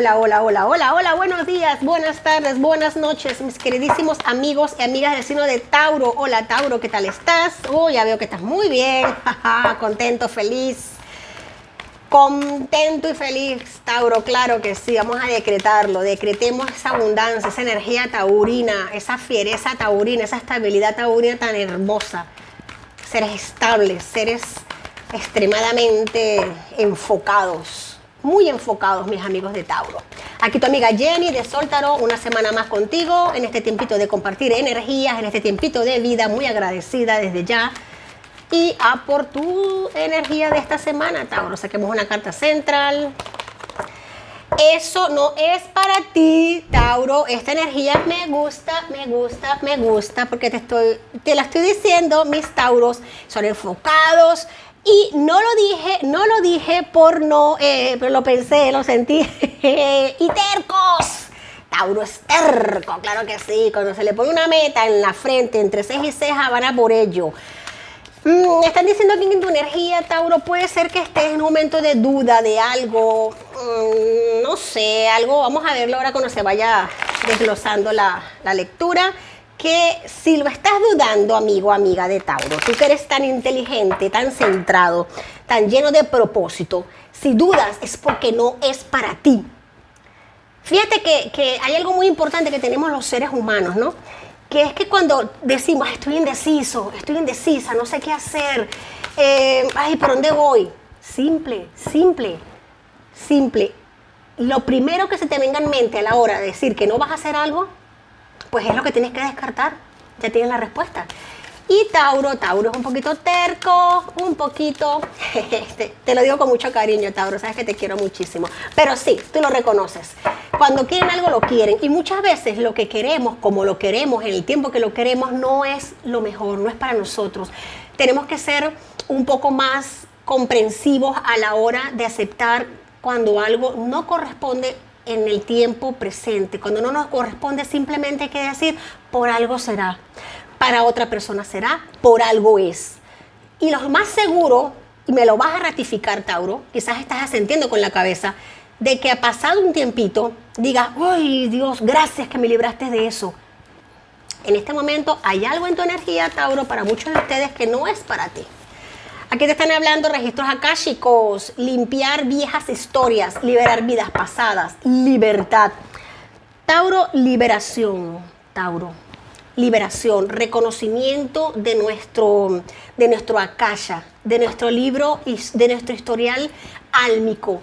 hola, hola, hola, hola, hola, buenos días, buenas tardes, buenas noches, mis queridísimos amigos y amigas del signo de Tauro. Hola Tauro, ¿qué tal estás? Oh, ya veo que estás muy bien, contento, feliz. Contento y feliz, Tauro, claro que sí, vamos a decretarlo, decretemos esa abundancia, esa energía taurina, esa fiereza taurina, esa estabilidad taurina tan hermosa. Seres estables, seres extremadamente enfocados, muy enfocados, mis amigos de Tauro. Aquí tu amiga Jenny de Sol Tarot, una semana más contigo, en este tiempito de compartir energías, en este tiempito de vida, muy agradecida desde ya. Y por tu energía de esta semana, Tauro, saquemos una carta central. Eso no es para ti, Tauro. Esta energía me gusta, me gusta, me gusta, porque te la estoy diciendo, mis Tauros son enfocados. Y no lo dije por no, pero lo pensé, lo sentí. Y tercos. Tauro es terco, claro que sí. Cuando se le pone una meta en la frente, entre ceja y ceja, van a por ello. Están diciendo que en tu energía, Tauro, puede ser que estés en un momento de duda de algo, no sé, algo, vamos a verlo ahora cuando se vaya desglosando la lectura, que si lo estás dudando, amigo, amiga de Tauro, tú que eres tan inteligente, tan centrado, tan lleno de propósito, si dudas es porque no es para ti. Fíjate que hay algo muy importante que tenemos los seres humanos, ¿no? Que es que cuando decimos, estoy indeciso, estoy indecisa, no sé qué hacer, ¿por dónde voy? Simple, simple, simple. Lo primero que se te venga en mente a la hora de decir que no vas a hacer algo, pues es lo que tienes que descartar, ya tienes la respuesta. Y Tauro es un poquito terco, un poquito, te lo digo con mucho cariño, Tauro, sabes que te quiero muchísimo, pero sí, tú lo reconoces. Cuando quieren algo, lo quieren, y muchas veces lo que queremos, como lo queremos, en el tiempo que lo queremos, no es lo mejor, no es para nosotros. Tenemos que ser un poco más comprensivos a la hora de aceptar cuando algo no corresponde en el tiempo presente. Cuando no nos corresponde, simplemente hay que decir, por algo será. Para otra persona será, por algo es. Y lo más seguro, y me lo vas a ratificar, Tauro, quizás estás asintiendo con la cabeza, de que ha pasado un tiempito, digas, ¡ay, Dios, gracias que me libraste de eso! En este momento hay algo en tu energía, Tauro, para muchos de ustedes que no es para ti. Aquí te están hablando registros akáshicos, limpiar viejas historias, liberar vidas pasadas, libertad. Tauro, liberación, Tauro. Liberación, reconocimiento de nuestro akasha, de nuestro libro y de nuestro historial álmico,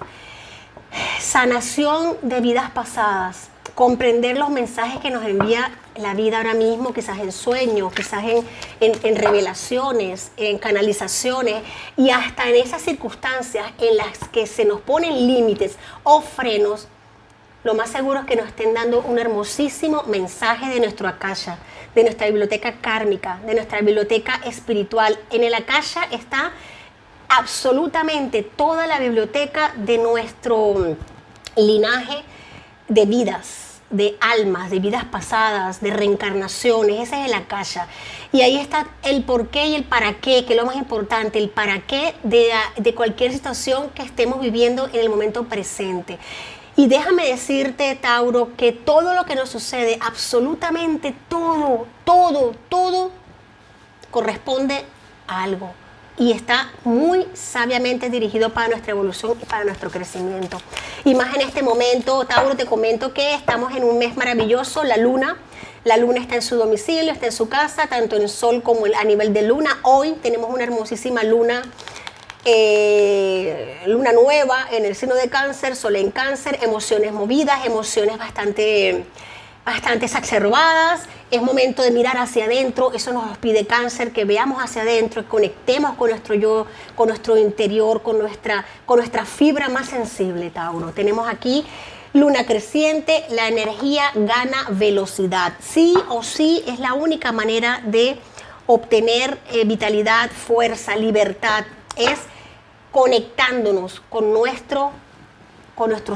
sanación de vidas pasadas, comprender los mensajes que nos envía la vida ahora mismo, quizás en sueños, quizás en revelaciones, en canalizaciones y hasta en esas circunstancias en las que se nos ponen límites o frenos. Lo más seguro es que nos estén dando un hermosísimo mensaje de nuestro akasha, de nuestra biblioteca kármica, de nuestra biblioteca espiritual. En el akasha está absolutamente toda la biblioteca de nuestro linaje de vidas, de almas, de vidas pasadas, de reencarnaciones. Ese es el akasha. Y ahí está el por qué y el para qué, que es lo más importante, el para qué de cualquier situación que estemos viviendo en el momento presente. Y déjame decirte, Tauro, que todo lo que nos sucede, absolutamente todo, corresponde a algo. Y está muy sabiamente dirigido para nuestra evolución y para nuestro crecimiento. Y más en este momento, Tauro, te comento que estamos en un mes maravilloso, la luna está en su domicilio, está en su casa, tanto en sol como a nivel de luna. Hoy tenemos una hermosísima luna nueva en el signo de Cáncer, Sol en Cáncer, emociones movidas, emociones bastante exacerbadas. Es momento de mirar hacia adentro, eso nos pide Cáncer, que veamos hacia adentro, conectemos con nuestro yo, con nuestro interior, con nuestra fibra más sensible, Tauro. Tenemos aquí luna creciente, la energía gana velocidad. Sí o sí es la única manera de obtener vitalidad, fuerza, libertad, es conectándonos con nuestro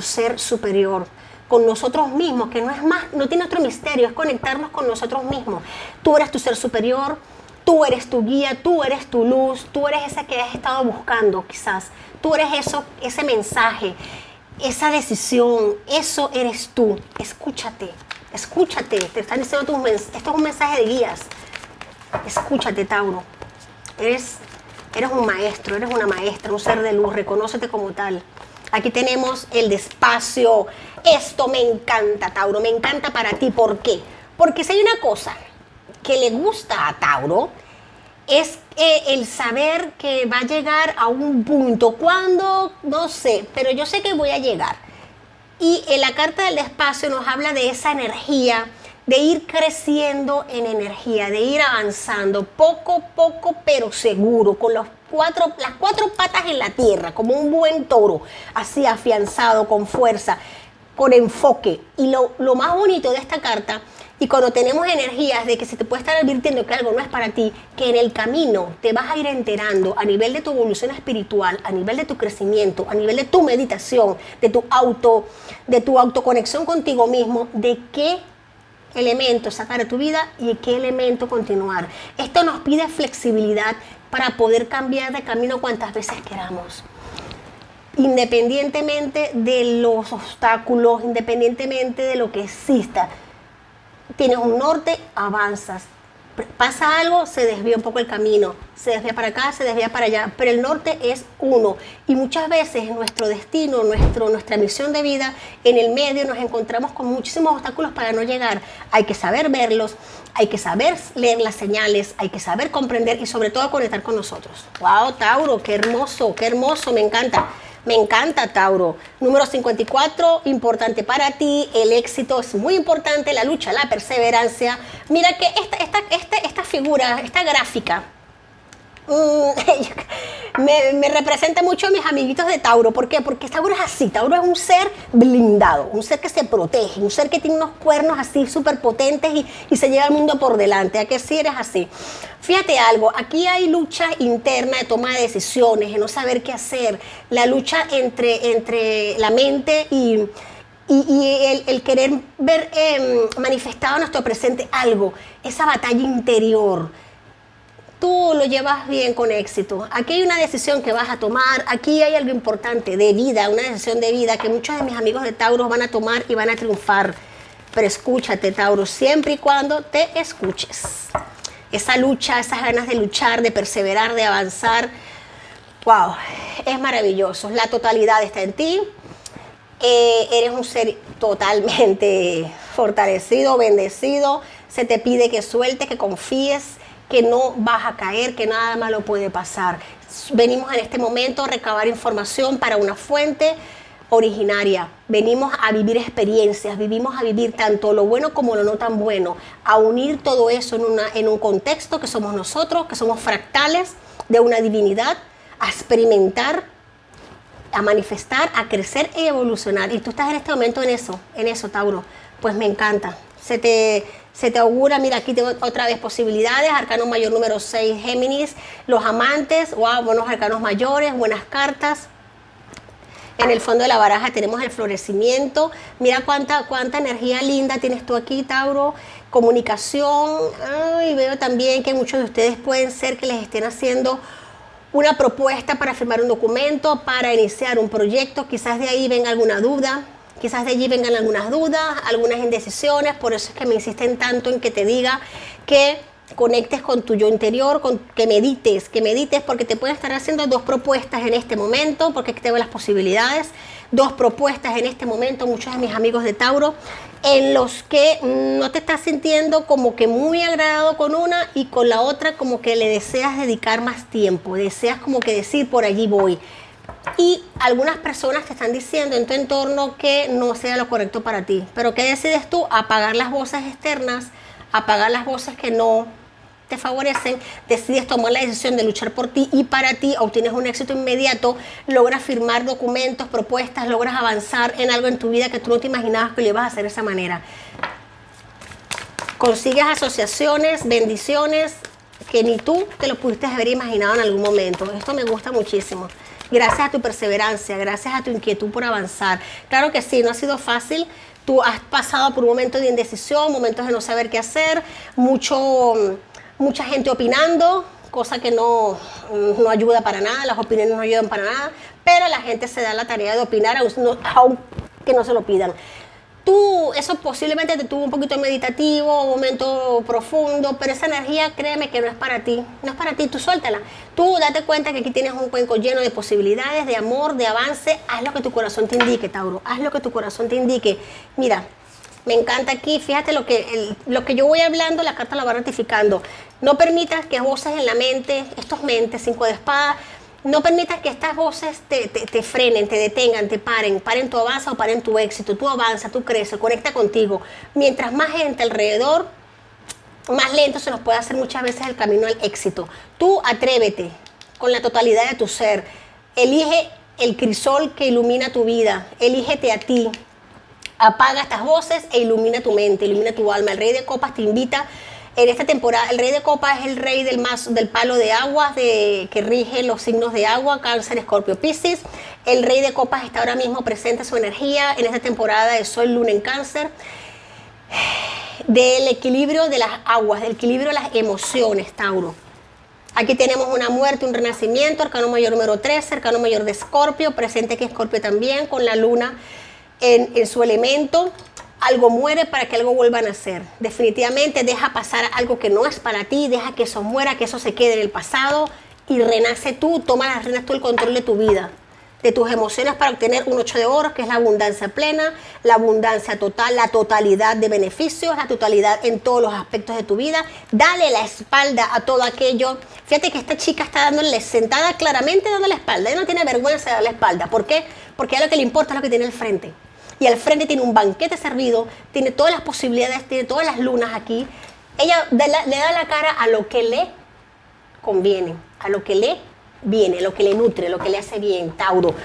ser superior, con nosotros mismos, que no es más, no tiene otro misterio, es conectarnos con nosotros mismos. Tú eres tu ser superior, tú eres tu guía, tú eres tu luz, tú eres ese que has estado buscando quizás, tú eres ese mensaje. esa decisión, eso eres tú. Escúchate, escúchate. Te están diciendo esto es un mensaje de guías. Escúchate, Tauro. Eres un maestro, eres una maestra, un ser de luz. Reconócete como tal. Aquí tenemos el despacio. Esto me encanta, Tauro. Me encanta para ti. ¿Por qué? Porque si hay una cosa que le gusta a Tauro, es el saber que va a llegar a un punto. ¿Cuándo? No sé, pero yo sé que voy a llegar. Y en la carta del despacio nos habla de esa energía, de ir creciendo en energía, de ir avanzando poco a poco, pero seguro, con las cuatro patas en la tierra, como un buen toro, así afianzado, con fuerza, con enfoque. Y lo más bonito de esta carta, y cuando tenemos energías de que se te puede estar advirtiendo que algo no es para ti, que en el camino te vas a ir enterando a nivel de tu evolución espiritual, a nivel de tu crecimiento, a nivel de tu meditación, de tu autoconexión contigo mismo, de qué elemento sacar de tu vida y qué elemento continuar. Esto nos pide flexibilidad para poder cambiar de camino cuantas veces queramos. Independientemente de los obstáculos, independientemente de lo que exista. Tienes un norte, avanzas. Pasa algo, se desvía un poco el camino. Se desvía para acá, se desvía para allá. Pero el norte es uno. Y muchas veces nuestro destino, nuestra misión de vida, en el medio nos encontramos con muchísimos obstáculos para no llegar. Hay que saber verlos, hay que saber leer las señales, hay que saber comprender y sobre todo conectar con nosotros. ¡Wow, Tauro! ¡Qué hermoso! Me encanta! Me encanta, Tauro. Número 54, importante para ti. El éxito es muy importante, la lucha, la perseverancia. Mira que esta figura, esta gráfica, me representa mucho a mis amiguitos de Tauro. ¿Por qué? Porque Tauro es así. Tauro es un ser blindado, un ser que se protege, un ser que tiene unos cuernos así súper potentes y se lleva al mundo por delante. ¿A qué sí eres así? Fíjate algo, aquí hay lucha interna de toma de decisiones, de no saber qué hacer, la lucha entre la mente y el querer ver manifestado en nuestro presente algo, esa batalla interior. Tú lo llevas bien con éxito. Aquí hay una decisión que vas a tomar, aquí hay algo importante de vida, una decisión de vida que muchos de mis amigos de Tauro van a tomar y van a triunfar. Pero escúchate, Tauro, siempre y cuando te escuches. Esa lucha, esas ganas de luchar, de perseverar, de avanzar, wow, es maravilloso. La totalidad está en ti. Eres un ser totalmente fortalecido, bendecido. Se te pide que sueltes, que confíes, que no vas a caer, que nada malo puede pasar. Venimos en este momento a recabar información para una fuente originaria. Venimos a vivir experiencias, vivimos a vivir tanto lo bueno como lo no tan bueno, a unir todo eso en un contexto que somos nosotros, que somos fractales de una divinidad, a experimentar, a manifestar, a crecer y evolucionar. Y tú estás en este momento en eso, Tauro. Pues me encanta. Se te augura, mira, aquí tengo otra vez posibilidades, arcano mayor número 6, Géminis, los amantes, wow, buenos arcanos mayores, buenas cartas. En el fondo de la baraja tenemos el florecimiento. Mira cuánta energía linda tienes tú aquí, Tauro. Comunicación. Y veo también que muchos de ustedes pueden ser que les estén haciendo una propuesta para firmar un documento, para iniciar un proyecto. Quizás de ahí venga alguna duda. Quizás de allí vengan algunas dudas, algunas indecisiones. Por eso es que me insisten tanto en que te diga que conectes con tu yo interior, que medites, porque te pueden estar haciendo dos propuestas en este momento, porque te veo las posibilidades, dos propuestas en este momento, muchos de mis amigos de Tauro, en los que no te estás sintiendo como que muy agradado con una y con la otra como que le deseas dedicar más tiempo, deseas como que decir por allí voy. Y algunas personas te están diciendo en tu entorno que no sea lo correcto para ti. Pero ¿qué decides tú? Apagar las voces externas, apagar las voces que no te favorecen, decides tomar la decisión de luchar por ti y para ti, obtienes un éxito inmediato, logras firmar documentos, propuestas, logras avanzar en algo en tu vida que tú no te imaginabas que lo ibas a hacer de esa manera. Consigues asociaciones, bendiciones que ni tú te lo pudiste haber imaginado en algún momento. Esto me gusta muchísimo. Gracias a tu perseverancia, gracias a tu inquietud por avanzar. Claro que sí, no ha sido fácil. Tú has pasado por un momento de indecisión, momentos de no saber qué hacer, mucha gente opinando, cosa que no ayuda para nada, las opiniones no ayudan para nada, pero la gente se da la tarea de opinar aunque no se lo pidan. Eso posiblemente te tuvo un poquito meditativo, un momento profundo, pero esa energía, créeme que no es para ti, no es para ti, tú suéltala. Tú date cuenta que aquí tienes un cuenco lleno de posibilidades, de amor, de avance, haz lo que tu corazón te indique, Tauro, haz lo que tu corazón te indique. Mira, me encanta aquí, fíjate lo que yo voy hablando, la carta la va ratificando. No permitas que voces en la mente, estos mentes, 5 de espadas, no permitas que estas voces te frenen, te detengan, te paren tu avance o paren tu éxito. Tú avanza, tú creces, conecta contigo. Mientras más gente alrededor, más lento se nos puede hacer muchas veces el camino al éxito. Tú atrévete con la totalidad de tu ser. Elige el crisol que ilumina tu vida. Elígete a ti. Apaga estas voces e ilumina tu mente, ilumina tu alma. El Rey de Copas te invita. En esta temporada, el Rey de Copas es el rey del palo de agua que rige los signos de agua, Cáncer, Escorpio, Piscis. El Rey de Copas está ahora mismo presente su energía en esta temporada de Sol, Luna en Cáncer, del equilibrio de las aguas, del equilibrio de las emociones, Tauro. Aquí tenemos una muerte, un renacimiento, arcano mayor número 13, arcano mayor de Escorpio, presente aquí Escorpio también, con la luna en su elemento. Algo muere para que algo vuelva a nacer. Definitivamente deja pasar algo que no es para ti, deja que eso muera, que eso se quede en el pasado y renace tú, toma las riendas tú, el control de tu vida, de tus emociones para obtener un 8 de oros, que es la abundancia plena, la abundancia total, la totalidad de beneficios, la totalidad en todos los aspectos de tu vida. Dale la espalda a todo aquello. Fíjate que esta chica está dándole, sentada claramente dando la espalda. Ella no tiene vergüenza de dar la espalda. ¿Por qué? Porque a lo que le importa es lo que tiene al frente. Y al frente tiene un banquete servido, tiene todas las posibilidades, tiene todas las lunas aquí. Ella le da la cara a lo que le conviene, a lo que le viene, a lo que le nutre, a lo que le hace bien, Tauro.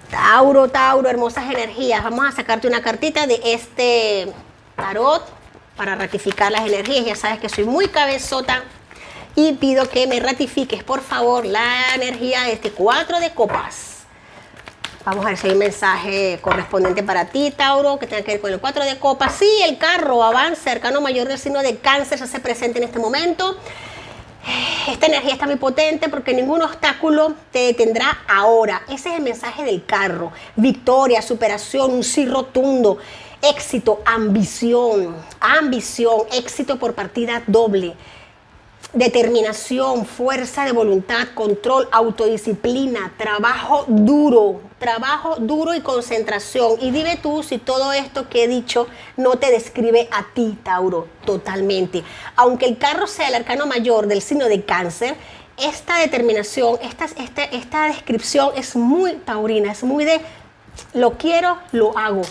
Tauro, hermosas energías. Vamos a sacarte una cartita de este tarot para ratificar las energías. Ya sabes que soy muy cabezota y pido que me ratifiques, por favor, la energía de este 4 de copas. Vamos a ver si hay un mensaje correspondiente para ti, Tauro, que tenga que ver con el 4 de copas. Sí, el carro avanza, arcano mayor del signo de Cáncer se hace presente en este momento. Esta energía está muy potente porque ningún obstáculo te detendrá ahora. Ese es el mensaje del carro. Victoria, superación, un sí rotundo, éxito, ambición, éxito por partida doble. Determinación, fuerza de voluntad, control, autodisciplina, trabajo duro y concentración. Y dime tú si todo esto que he dicho no te describe a ti, Tauro, totalmente. Aunque el carro sea el arcano mayor del signo de Cáncer, esta determinación, esta descripción es muy taurina, es muy de lo quiero, lo hago.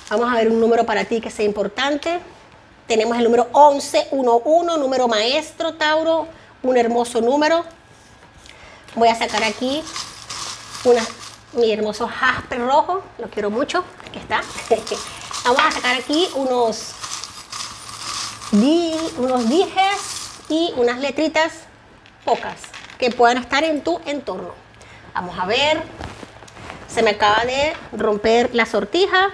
Vamos a ver un número para ti que sea importante. Tenemos el número 1111, número maestro, Tauro, un hermoso número. Voy a sacar aquí mi hermoso jaspe rojo, lo quiero mucho, aquí está. Vamos a sacar aquí unos dijes y unas letritas pocas que puedan estar en tu entorno. Vamos a ver, se me acaba de romper la sortija.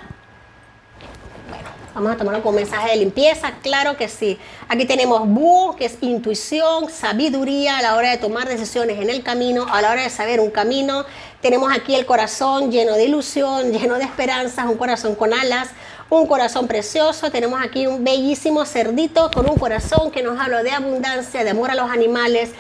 Vamos a tomarlo como mensaje de limpieza, claro que sí. Aquí tenemos búho, que es intuición, sabiduría a la hora de tomar decisiones en el camino, a la hora de saber un camino. Tenemos aquí el corazón lleno de ilusión, lleno de esperanzas, un corazón con alas, un corazón precioso. Tenemos aquí un bellísimo cerdito con un corazón que nos habla de abundancia, de amor a los animales,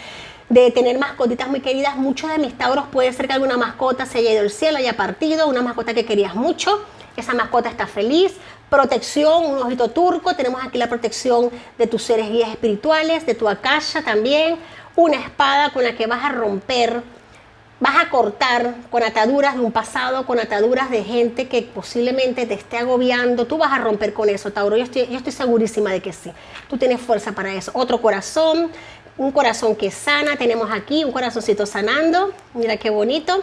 de tener mascotitas muy queridas. Muchos de mis tauros puede ser que alguna mascota se haya ido al cielo, haya partido, una mascota que querías mucho. Esa mascota está feliz. Protección, un ojito turco. Tenemos aquí la protección de tus seres guías espirituales, de tu akasha también. Una espada con la que vas a romper, vas a cortar con ataduras de un pasado, con ataduras de gente que posiblemente te esté agobiando. Tú vas a romper con eso, Tauro. Yo estoy segurísima de que sí. Tú tienes fuerza para eso. Otro corazón, un corazón que sana. Tenemos aquí un corazoncito sanando. Mira qué bonito.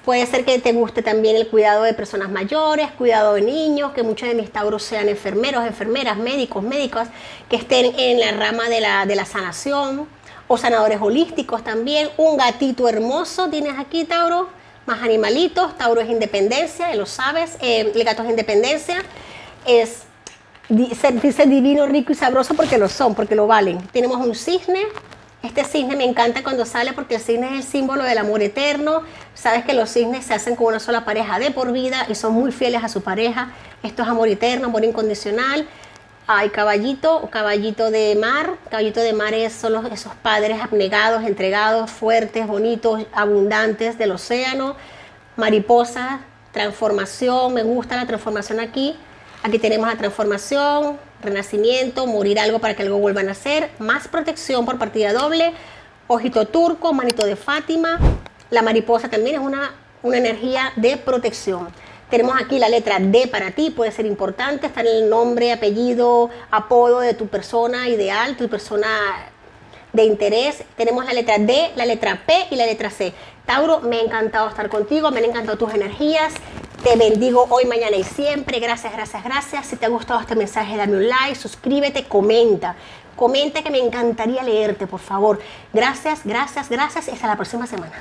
Puede ser que te guste también el cuidado de personas mayores, cuidado de niños, que muchos de mis tauros sean enfermeros, enfermeras, médicos, médicas, que estén en la rama de la sanación, o sanadores holísticos también. Un gatito hermoso tienes aquí, Tauro, más animalitos. Tauro es independencia, lo sabes, el gato es independencia, dice divino, rico y sabroso porque lo son, porque lo valen. Tenemos un cisne Este cisne me encanta cuando sale porque el cisne es el símbolo del amor eterno. Sabes que los cisnes se hacen con una sola pareja de por vida y son muy fieles a su pareja. Esto es amor eterno, amor incondicional. Hay caballito, caballito de mar. Caballito de mar son esos padres abnegados, entregados, fuertes, bonitos, abundantes del océano. Mariposa, transformación. Me gusta la transformación aquí. Aquí tenemos la transformación, renacimiento, morir algo para que algo vuelva a nacer, más protección por partida doble, ojito turco, manito de Fátima. La mariposa también es una energía de protección. Tenemos aquí la letra D para ti, puede ser importante, está en el nombre, apellido, apodo de tu persona ideal, tu persona de interés. Tenemos la letra D, la letra P y la letra C. Tauro, me ha encantado estar contigo, me han encantado tus energías. Te bendigo hoy, mañana y siempre. Gracias, gracias, gracias. Si te ha gustado este mensaje, dame un like, suscríbete, comenta. Comenta que me encantaría leerte, por favor. Gracias, gracias, gracias y hasta la próxima semana.